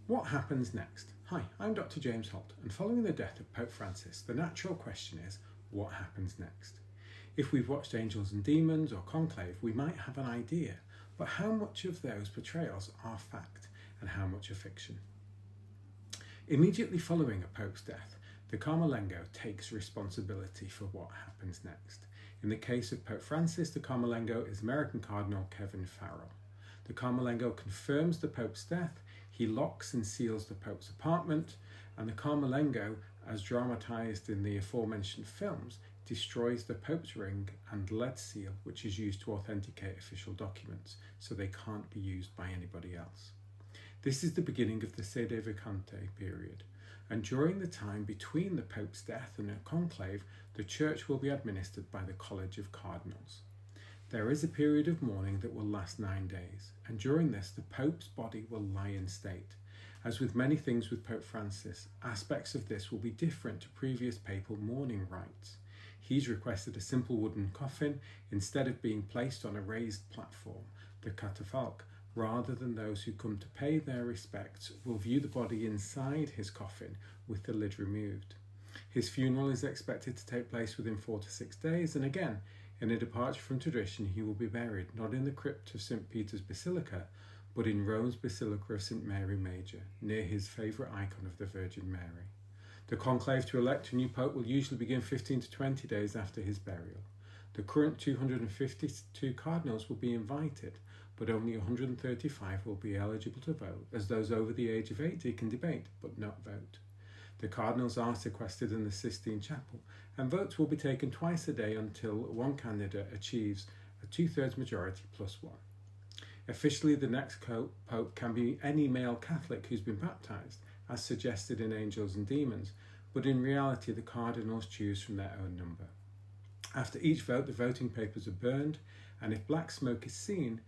What happens next? Hi, I'm Dr. James Holt, and following the death of Pope Francis, the natural question is, what happens next? If we've watched Angels and Demons or Conclave, we might have an idea, but how much of those portrayals are fact and how much are fiction? Immediately following a Pope's death, the Camerlengo takes responsibility for what happens next. In the case of Pope Francis, the Camerlengo is American Cardinal Kevin Farrell. The Camerlengo confirms the Pope's death, he locks and seals the Pope's apartment, and the Camerlengo, as dramatised in the aforementioned films, destroys the Pope's ring and lead seal, which is used to authenticate official documents, so they can't be used by anybody else. This is the beginning of the Sede Vacante period, and during the time between the Pope's death and a conclave, the Church will be administered by the College of Cardinals. There is a period of mourning that will last 9 days, and during this the Pope's body will lie in state. As with many things with Pope Francis, aspects of this will be different to previous papal mourning rites. He's requested a simple wooden coffin instead of being placed on a raised platform, the catafalque, rather than those who come to pay their respects will view the body inside his coffin with the lid removed. His funeral is expected to take place within 4 to 6 days, and again, in a departure from tradition, he will be buried not in the crypt of St. Peter's Basilica, but in Rome's Basilica of St. Mary Major, near his favourite icon of the Virgin Mary. The conclave to elect a new pope will usually begin 15 to 20 days after his burial. The current 252 cardinals will be invited, but only 135 will be eligible to vote, as those over the age of 80 can debate but not vote. The cardinals are sequestered in the Sistine Chapel, and votes will be taken twice a day until one candidate achieves a 2/3 majority plus one. Officially, the next pope can be any male Catholic who's been baptised, as suggested in Angels and Demons, but in reality the cardinals choose from their own number. After each vote, the voting papers are burned, and if black smoke is seen,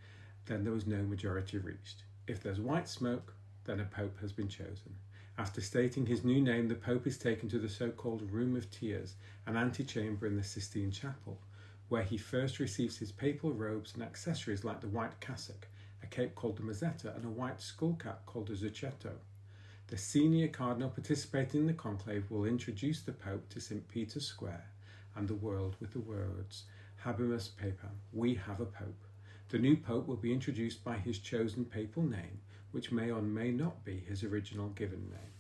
then there was no majority reached. If there's white smoke, then a pope has been chosen. After stating his new name, the Pope is taken to the so-called Room of Tears, an antechamber in the Sistine Chapel, where he first receives his papal robes and accessories like the white cassock, a cape called the mozzetta, and a white skullcap called a zucchetto. The senior cardinal participating in the conclave will introduce the Pope to St. Peter's Square and the world with the words, Habemus Papam, we have a Pope. The new Pope will be introduced by his chosen papal name, which may or may not be his original given name.